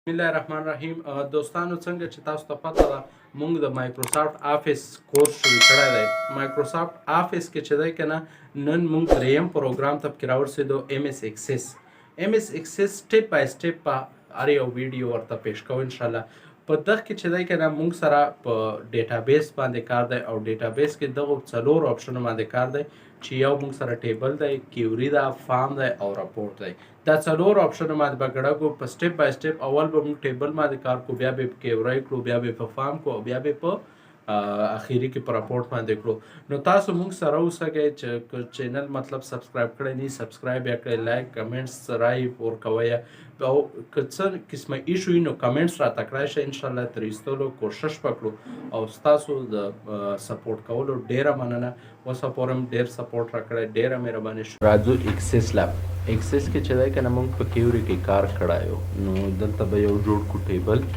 بسم الله الرحمن الرحیم دوستانو څنګه چې تاسو ته پته ده موږ د مایکروسافټ آفیس کورس شروع کړی دی مایکروسافټ آفیس کې چې دی که نه نن موږ دریم پروګرام ته پکې راورسېدو ایم ایس اکسس سټیپ بای سټیپ په هر یو ویډیو ورته پیش کوو انشاءالله په دغه کې چې دی که نه موږ سره په ډیټابیس باندې کار دی او ډیټابیس کې دغو څلورو آپشنو باندې کار دی چې یو موږ سره ټیبل دی کیوري ده فارم دی او راپورټ دی دا څلور آپشنو باندې به ګډه په سټیپ بای سټیپ اول به موږ ټیبل باندې کار کوو بیا به په کیوري کړو بیا به په فارم کړو او بیا به په اخیری کې په راپورټ باندې کړو نو تاسو موږ سره اوسئ چې چینل مطلب سبسکرایب کړی نه سبسکرایب یا کړئ لایک کمنټس رای ورکوئ او که څه قسمه ایشو وي نو کمنټس راته کړای شئ انشاءالله تر ایستلو کوشش به کړو او ستاسو د سپورټ کولو ډیره مننه اوسه پورې هم ډېر سپورټ راکړی ډیره مهرباني شو راځو اکسس لاب اکسس کې چې دی که نه موږ په کیوري کې کار کړی یو نو دلته به یو جوړ کړو ټیبل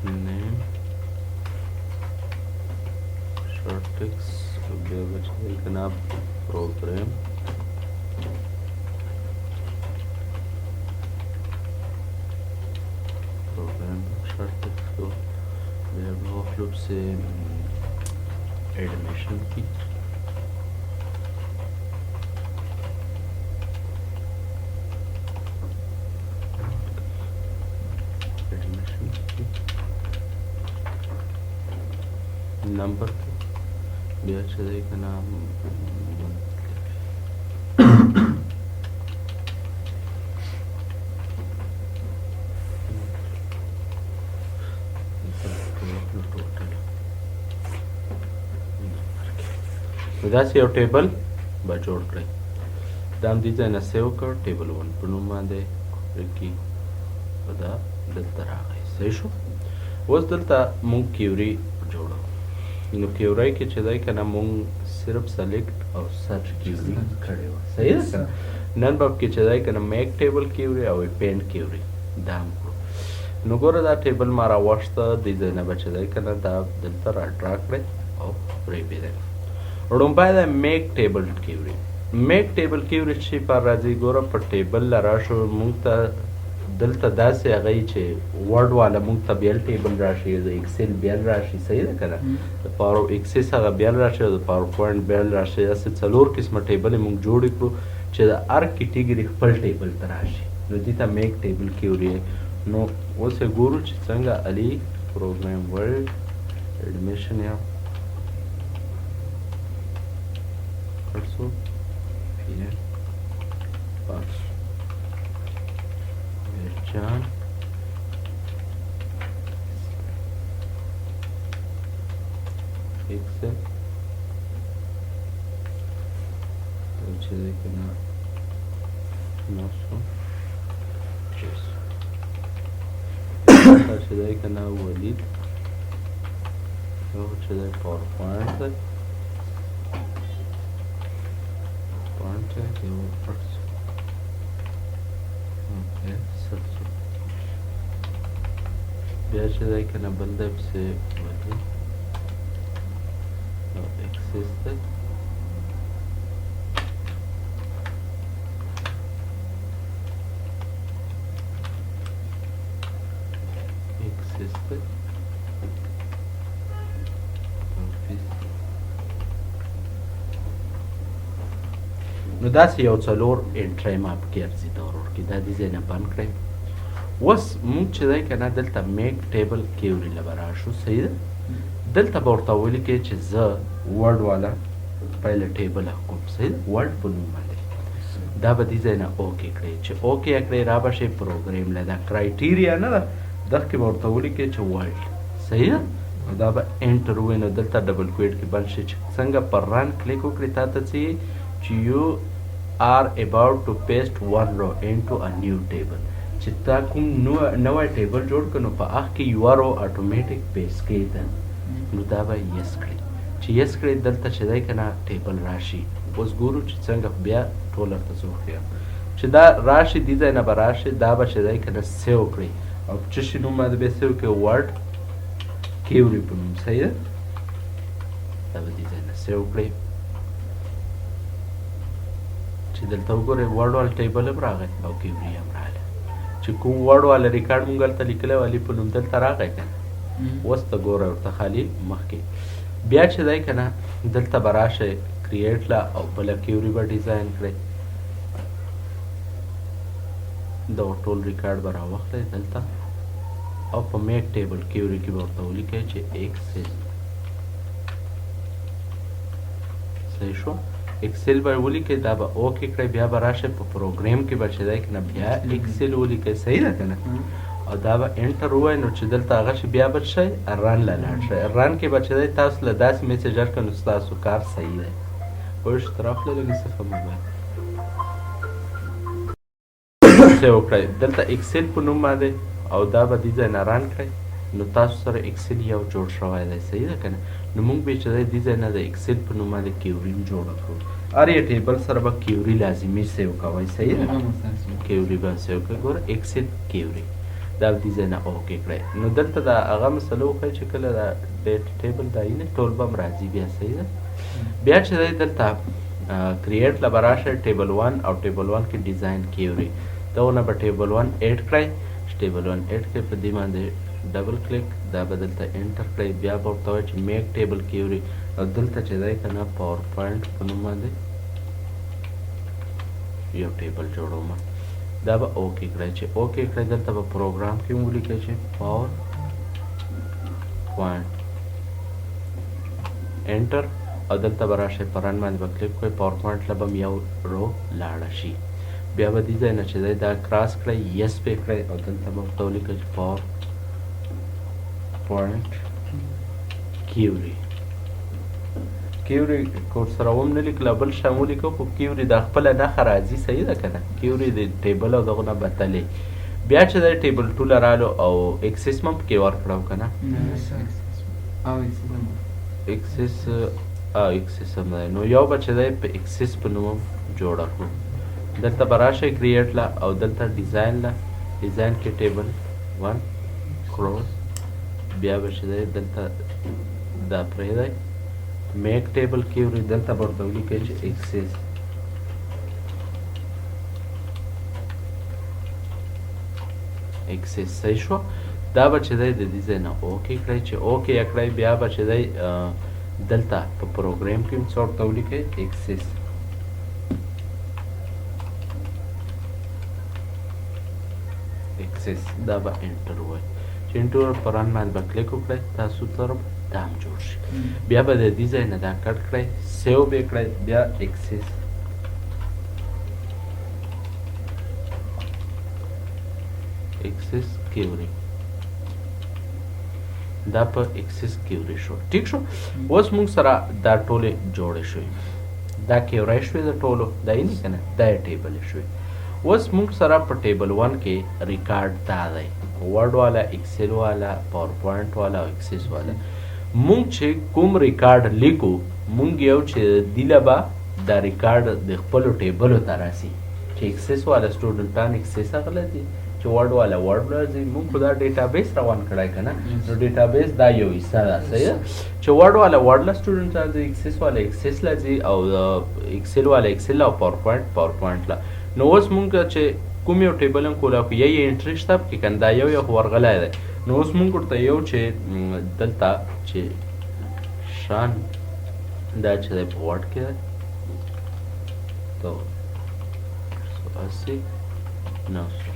name short text بیا به چې دی که نه program short text کو بیا به واخلو پسې animation کی نمبر بیا چې دی که نه داسې یو ټیبل به جوړ کړئ دا هم دې ځای نه سیو کړ ټیبل 1 په نوم باندې کې به دا دلته راغی صحیح شو اوس دلته مونږ کیوري جوړو نو کیوري کې چې دی که نه مونږ صرف سلیکټ او سرچ کیوري کړې وه صحیح ده که نه نن به کې چې دی که نه میک ټیبل کیوري او پینټ کیوري دا هم کړو نو ګوره دا ټیبل ما راوښته دې ځای نه به چې دی که نه دا دلته را ډرا کړئ او پرېږدئ لومبی د میک ټیبل کیوري میک ټیبل کیوري چې پر راځي ګوره په ټیبل له راشو مونږ ته دلته داسې هغه چې ورډ والا مونږ ته بیل ټیبل راشي د اکسل بیل راشي صحیح ده که نه د پاور اکسس هغه بیل راشي او د پاور پوینټ بیل راشي داسې څلور قسمه ټیبلې مونږ جوړې کړو چې د هر کیټګري خپل ټیبل ته راشي نو دې ته میک ټیبل کیوري نو اوس یې ګورو چې څنګه علي پروګرام ورډ ایډمیشن یا also here pass John excel which is gonna also yes which is gonna walid which is PowerPoint contact your person okay search بیا چې دی که نه بل دی پسې ولي او اکسس دی اکسس دی نو داسې یو څلور انټری ما پکې ارزي دا ورکړي دا دې ځای نه بند کړئ اوس موږ چې دی که نه دلته میک ټیبل کیوري له به راشو صحیح ده دلته به ورته ولیکئ چې زه ورډ والا پهله ټیبل کوم صحیح ده ورډ په نوم باندې دا به دې ځای نه اوکې کړئ چې اوکې یې کړئ را به شئ پروګرام له دا کرایټیریا نه ده دغه کې به ورته ولیکئ چې ورډ صحیح ده نو دا به انټر ووایي نو دلته ډبل کویټ کې بند شي چې څنګه پر رن کلیک وکړئ تا ته څه چې you are about to paste one row into a new table چې تا کوم نوی ټیبل جوړ کړو نو په هغه کې یوه رو اتومیټک پیسټ کېده نو دا به یس کړئ چې یس کړئ دلته چې دی که نه ټیبل راشي اوس ګورو چې څنګه بیا ټول ورته زه وښیم چې دا راشي دې ځای نه به راشي دا به چې دی که نه سیو کړئ او څه شي نوم باندې بیا سیو کړئ ورډ کیوري په نوم صحیح ده دا به دې ځای نه سیو کړئ چې دلته وګورئ ورډ والا ټیبل هم راغی او کیوري هم راغله چې کوم ورډ والا ریکارډ مونږ هلته لیکلی و علي په نوم دلته راغی که نه اوس ته ګوره ورته خالي مخکې بیا چې دی که نه دلته به راشئ کریټ له او بله کیوري به ډیزاین کړئ دغه ټول ریکارډ به راواخلئ دلته او په میک ټیبل کیوري کې به ورته ولیکئ چې ایکسل صحیح شو اکسل به ولیکئ دا به اوکې کړئ بیا به راشئ په پروګرام کې به چې دی که نه بیا اکسل ولیکئ صحیح ده که نه او دا به انټر ووایي نو چې دلته هغه شي بیا به شئ رن له لاړ شئ رن کې به چې دی تاسو له داسې میسج درکړه نو ستاسو کار صحیح دی پوه شو طرف له لږ صفه موبایل څه وکړئ دلته اکسل په نوم باندې او دا به دې ځای نه رن کړئ نو تاسو سره اکسل یو جوړ شوی دی صحیح ده که نه نو موږ به چې دی دې ځای نه د اکسل په نوم باندې کیوري جوړه کړو هر یو ټیبل سره به کیوري لازمي سیو کوئ صحیح ده کیوري به سیو کوئ ګوره اکسل کیوري دا دې ځای نه اوکې کړئ نو دلته د هغه مسله وښایي چې کله دا ډیټ ټیبل دا یې نه ټول به هم راځي بیا صحیح ده بیا چې دی دلته کریټ له به راشئ ټیبل 1 او ټیبل 1 کې ډیزاین کیوري دغونه به ټیبل 1 ایډ کړئ چې ټیبل 1 ایډ کړئ په دې باندې ډبل کلیک دا به دلته انټر کړئ بیا به ورته وایي چې میک ټیبل کیوري او دلته چې دی که نه پاور پوینټ په نوم باندې یو ټیبل جوړوم دا به اوکې کړئ چې اوکې کړئ دلته به پروګرام کې ولیکئ چې پاور پوینټ انټر او دلته به راشئ په رن باندې به کلیک کړئ پاور پوینټ له به یو رو لاړه شي بیا به دې ځای نه چې دی دا کراس کړئ یس پې کړئ او دلته به ورته ولیکئ چې پاور پوینټ کیوري کیوري کور سره هم نه لیکله بل شی هم ولیکو خو کیوري دا خپله نښه راځي صحیح ده که نه کیوري د ټیبل او دغو نه بدلې بیا چې دی ټیبل 2 له رالو او اکسس هم پکې ورکړه که نه اکسس اکسس هم دی نو یو به چې دی په اکسس په نوم هم جوړه کړو دلته به راشئ کریټ له او دلته ډیزاین له ډیزاین کې ټیبل 1 کروس بیا به چې دی دلته دا پرېږدئ میک ټیبل کیوري دلته به ورته ولیکئ چې اکسس اکسس صحیح شو دا به چې دی د دې ځای نه اوکې کړئ چې اوکې یې کړئ بیا به چې دی دلته په پروګرام کې هم څه ورته ولیکئ اکسس اکسس دا به انټر ووایي چې انټر په رن باندې به کلیک وکړئ تاسو سره دا هم جوړ شي بیا به د دې ځای نه دا کټ کړئ سیو به یې کړئ بیا اکسس اکسس کیوري دا په اکسس کیوري شو ټیک شو اوس موږ سره دا ټولې جوړې شوې دا کیوري شوې د ټولو دا یې نه که نه دا یې ټیبلې شوې اوس موږ سره په ټیبل 1 کې ریکارډ دا دی ورډ والا اکسل والا پاور پوینټ والا او اکسس والا مونږ چې کوم ریکارډ لیکو مونږ یو چې دیله به دا ریکارډ د خپلو ټیبلو ته راسي چې اکسس والا سټوډنټان اکسس اغله دي چې ورډ والا ورډ راځي مونږ خو دا ډیټابیس روان کړی که نه نو ډیټابیس دا یو حصه ده صحیح ده چې ورډ والا ورډ له سټوډنټ راځي اکسس والا اکسس له ځي او اکسل والا اکسل او پاور پوینټ له نو اوس مونږ چې کوم یو ټیبل هم کولی خو یې انټري شته پکې که نه دا یو ورغلی دی نو اوس مونږ ورته یو چې دلته چې شان دا چې دی په ورډ کې دی تو 80 900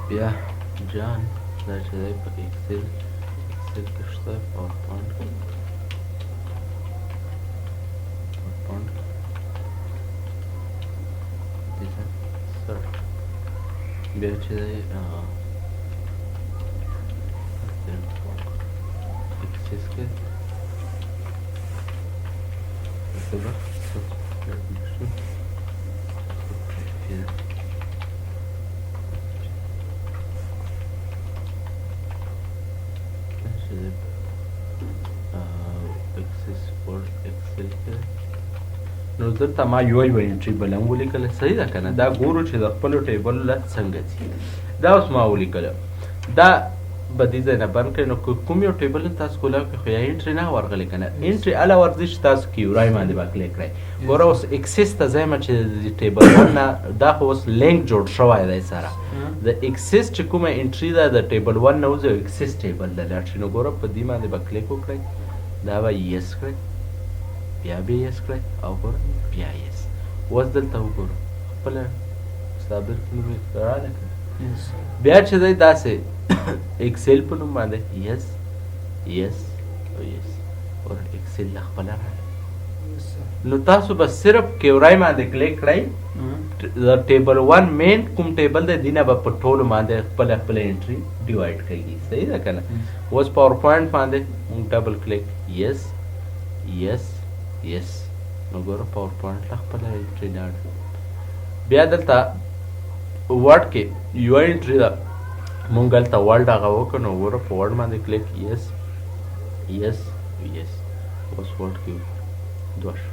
بیا جان دا چې دی په اکسل کې شته پاور پوینټ بیا چې دی اکسس کې نو دلته ما یو انټري بل هم ولیکله صحیح ده که نه دا ګورو چې د خپلو ټیبلو له څنګه ځي دا اوس ما ولیکله دا به دې ځای نه بند کړئ. نو که کوم یو ټیبل تاسو کولاو کې خو یا انټري نه ورغلی که نه انټري هله ورځي چې تاسو کیورای باندې به کلیک کړئ. ګوره اوس اکسس ته ځایم چې د ټیبل ون نه دا خو اوس لینک جوړ شوی دی سره د اکسس چې کومه انټري ده د ټیبل ون نه وځي اکسس ټیبل ته لاړ شي. نو ګوره په دې باندې به کلیک وکړئ دا به یس کړئ بیا به یس کړئ او ګوره بیا یس. اوس دلته وګوره خپله ستا بلکې نوم یې راله کړه بیا چې دی داسې اکسل په نوم باندې یس یس او یس اور اکسل له خپله راله. نو تاسو به صرف کیورای باندې کلیک کړئ د ټیبل ون مین کوم ټیبل دی دینه به په ټولو باندې خپله خپله انټري ډیوایډ کړي. صحیح ده که نه؟ اوس پاور پوینټ باندې مونږ ډبل کلیک یس یس یس. نو ګوره پاور پوینټ له خپله انټري لاړه. بیا دلته ورډ کې یوه انټري ده مونږ هلته ورډ هغه وکړو. نو ګوره په ورډ باندې کلیک یس یس یس. اوس ورډ کې دوه شو.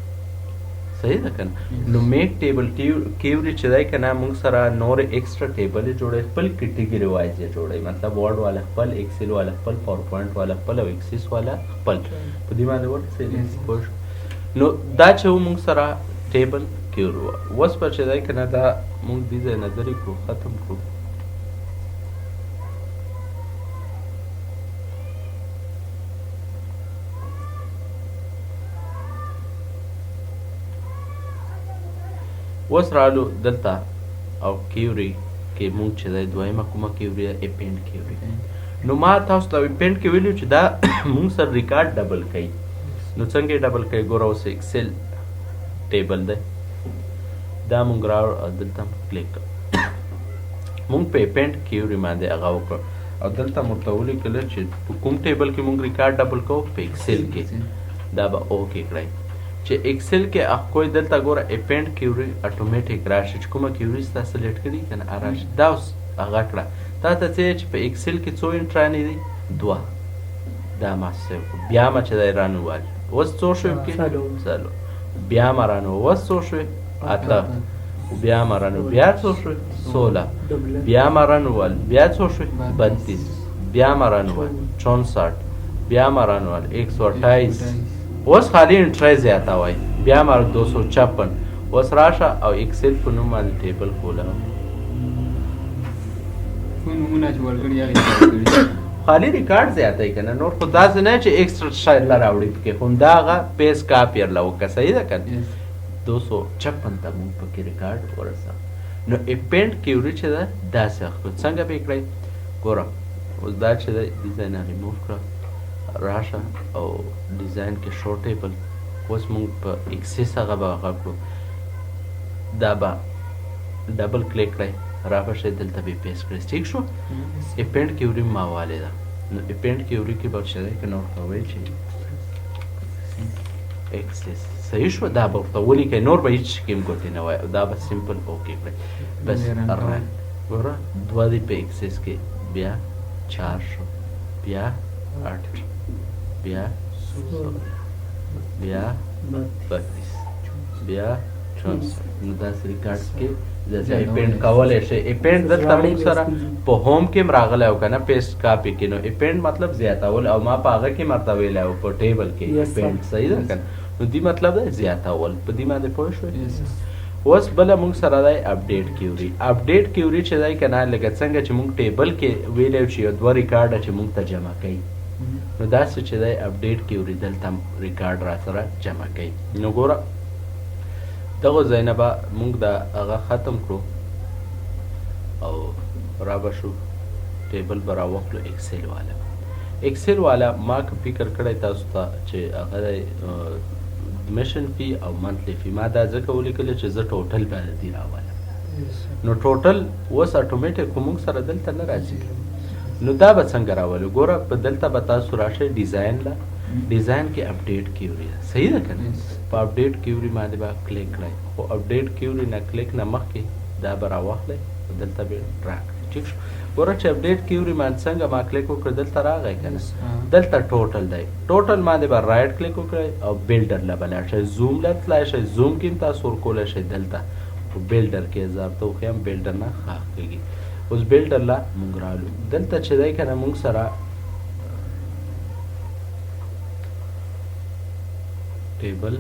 صحیح ده که نه؟ نو میک ټیبل کیوري چې دی که نه مونږ سره نورې ایکسټرا ټیبل یې جوړوي خپل کټګري وایز یې جوړوي. مطلب ورډ والا خپل ایکسل والا خپل پاور پوینټ والا خپل او ایکسس والا خپل په دې باندې ورته پوه شو. نو دا چې و مونږ سره ټیبل کیور وه. اوس به چې دی که نه دا مونږ دې ځای نه لرې کړو ختم کړو. اوس رالو دلته او کیوري کې مونږ چې دی دویمه کومه کیوري ده اپینډ کیوري. نو ما تاسو ته اپینډ کې ویلي چې دا مونږ سره ریکارډ ډبل کوي. نو څنګه یې ډبل کوي ګوره اوس ایکسل ټیبل دی دا مونږ راوړو او دلته کلیک کړو مونږ په اپینډ کیوري باندې هغه وکړو او دلته مو ورته ولیکله چې په کوم ټیبل کې مونږ ریکارډ ډبل کوو په ایکسل کې دا به اوکې کړئ. چې ایکسل کې کوئی دلته ګوره اپینډ کیوري اټومیټیک راشي چې کومه کیوري ستا سلیکټ کړي که نه راشي دا اوس هغه کړه. تا ته څه چې په ایکسل کې څو انټرانې دي دوه دا ما سیو کړو. بیا ما چې دی رانووالي اوس څو شوي پکې څلور. بیا ما رانو اوس څو شوي اته. بیا ما رانو بیا څو شوي 16. بیا ما رانووال بیا څو شوي 32. بیا ما رانووال 64. بیا ما رانووال 128. اوس خالی انټری زیاته وای بیا مار 256. اوس راشه او ایکسل په نوم باندې ټیبل کولاو خالی ریکارډ زیاته یې که نه نور خو داسې نه چې ایکسټرا شی له راوړي پکې خو همداغه پیس کاپیر له وکړه. صحیح ده که نه؟ 256 ته مونږ پکې ریکارډ ورسوو. نو اپینډ کیوري چې ده داسې اخلو. څنګه به یې کړئ ګوره اوس دا چې دی دې ځای نه ریموف کړه راشه او ډیزاین کې شو ټیبل. اوس مونږ په ایکسس هغه به هغه کړو دا به ډبل کلیک کړئ را به شئ دلته به پیس کړئ. ټیک شو؟ اپینډ کیوري ماوالی ده. نو اپینډ کیوري کې به ورته دی که نه ورته وایي چې ایکسس صحیح شو دا به ورته ولیکئ نور به هېڅ شي کې هم ګوتې نه وایي دا به سمپل اوکې کړئ. بس ګوره دوه دی په ایکسس کې بیا 4 شو بیا 8 بیا 16 بیا 32 بیا 64. نو داسې ریکارډ کې داسې اپینډ کولی شئ. اپینډ دلته موږ سره په هوم کې هم راغلی و که نه پیسټ کاپي کې. نو اپینډ مطلب زیاتول او ما په هغه کې هم ورته ویلی و په ټیبل کې اپینډ. صحیح ده که نه؟ نو دې مطلب دی زیاتول. په دې باندې پوه شوئ؟ اوس بله موږ سره دی اپډیټ کیوري. اپډیټ کیوري چې دی که نه لکه څنګه چې موږ ټیبل کې ویلی چې یو دوه ریکارډه چې موږ ته جمع کوي نو داسې چې دی اپډیټ کیوري دلته ریکارډ را سره جمع کوي. نو ګوره دغه ځای نه به موږ د هغه ختم کړو او را به شو ټیبل به راوخلو ایکسل والا. ایکسل والا ما که فکر کړی تاسو ته چې هغه دی میشن فی او منتلی فی. ما دا ځکه ولیکلی چې زه ټوټل به د دې راولم. نو ټوټل اوس اټومیټیک خو موږ سره دلته نه راځي. نو دا به څنګه راولو ګوره په دلته به تاسو راشئ ډیزاین له ډیزاین کې اپډیټ کیوري ده. صحیح ده که نه؟ په اپډیټ کیوري باندې به کلیک کړئ خو اپډیټ کیوري نه کلیک نه مخکې دا به راواخلئ دلته به راکړئ. ټیک شو؟ ګوره چې اپډیټ کیوري باندې څنګه ما کلیک وکړ دلته راغی که نه دلته ټوټل دی. ټوټل باندې به رایټ کلیک وکړئ او بلډر له به لاړ شئ. زوم له تللی شئ زوم کې هم تاسو ورکولی شئ دلته په بلډر کې زه ورته وښیم بلډر نه ښه کېږي. اوس بلډر لا مونږ رالو دلته چې دی که نه مونږ سره ټیبل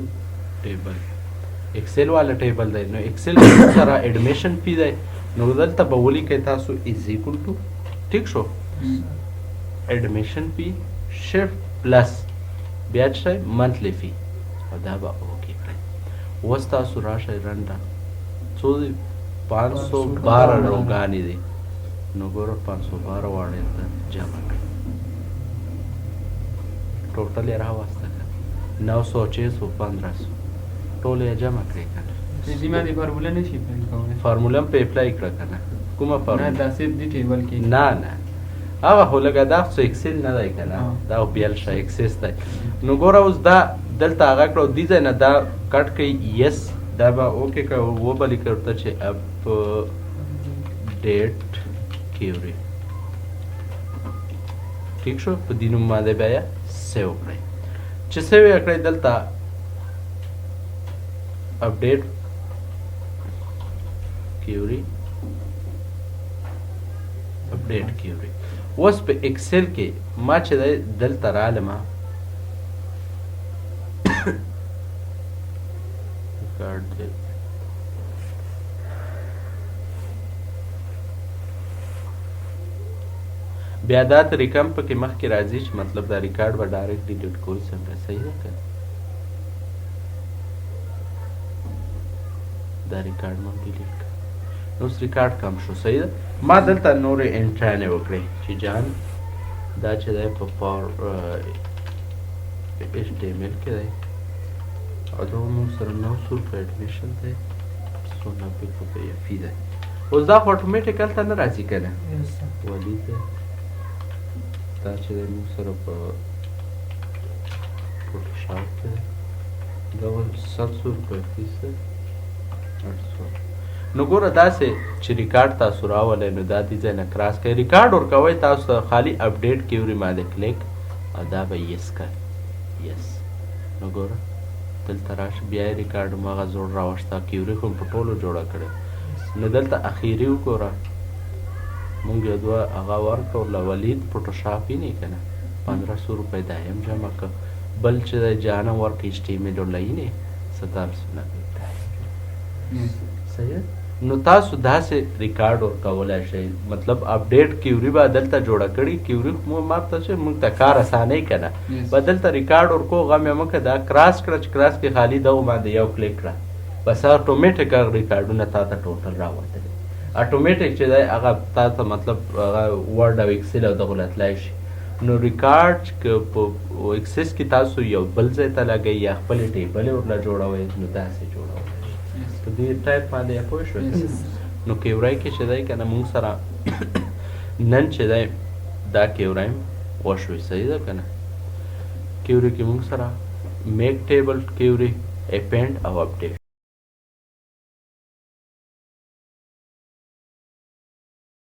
ایکسل والا ټیبل دی نو ایکسل کې سره ایډمیشن فی دی نو دلته به ولیکئ تاسو از ایکول ټو ټیک شو ایډمیشن فی شفت پلس بیا چې دی منتلی فی او دا به اوکې کړئ اوس تاسو راشئ رنډه څو دی 512 روګانې دي نو ګوره 512 واړې ته جمع کړئ ټوټل یې راواسته کړه 900 600 1500 ټول یې جمع کړئ که نه دې باندې فارموله نشي اپلای کولی فارموله هم په اپلای کړه که نه کومه نه فارموله دا صرف دې ټیبل کې نه هغه خو لږه دا خو اکسل نه دی که نه دا خو بیل شه اکسس دی نو ګوره اوس دا دلته هغه کړه او دې ځای نه دا کټ کړئ یس دا به اوکې کړه وبه لیکئ ورته چې اپډیټ کیوري ټیک شو په دې نوم باندې بیا سیو کړئ چې سیو یې کړئ دلته اپډیټ کیوري اپډیټ کیوري اوس په ایکسل کې ما چې دی دلته رالمه ریکارډ دی بیا دا طریقه هم پکې مخکې راځي چې مطلب دا ریکارډ به ډایرکټ ډیلیټ کوئ څنګه صحیح ده که دا ریکارډ مو ډیلیټ کړه نو اوس ریکارډ کم شو صحیح ده ما دلته نورې انټرانې وکړئ چې جان دا چې دی په پاور ایچ ټي ایم ایل کې دی او دا موږ سره 900 په ایډمیشن دی 190 په فی دی اوس دا خو اټومیټیک هلته نه راځي که نه ولید دی دا چې دی موږ سره په فوټوشاپ کې دی دا 700 په فیس دی 800 نو ګوره داسې چې ریکارډ تاسو راولی نو دا دې ځای نه کراس کوئ ریکارډ ورکوئ تاسو ته خالي اپډیټ کیوري باندې کلیک او دا به یس کوئ یس نو ګوره دلته راشه بیا یې ریکارډ هماغه زوړ راوښته کیوري خو په ټولو جوړه کړې نو دلته اخیري وګوره مونږ یو دوه هغه ورکړله ولید فوټوشاپ وینې که نه 1500 روپۍ دا یې هم جمع کړه بل چې دی جانم ورکړه ایچ ټي ایم ایل ولینې 1790 صحیح نو تاسو داسې ریکارډ ورکولی شئ مطلب اپډیټ کیوري به دلته جوړه کړي کیوري ما ته چې موږ ته کار اسانۍ که نه به دلته ریکارډ ورکو غم یې مه کړه دا کراس کړه چې کراس کې خالي دغو باندې یو کلیک کړه بس اټومیټیک هغه ریکارډونه تا ته ټوټل راوتلي اټومیټیک چې دی هغه تا ته مطلب هغه ورډ او ایکسل او دغو له تللی شي نو ریکارډ که په ایکسس کې تاسو یو بل ځای ته لګئ یا خپلې ټیبلې ورله جوړوئ نو داسې جوړوئ په دې ټایپ باندې پوه شوې نو کیورای کې چې دی که نه مونږ سره نن چې دی دا کیورای وشوې صحیح ده که نه کیوري کې مونږ سره میک ټیبل کیوري اپینډ او اپډیټ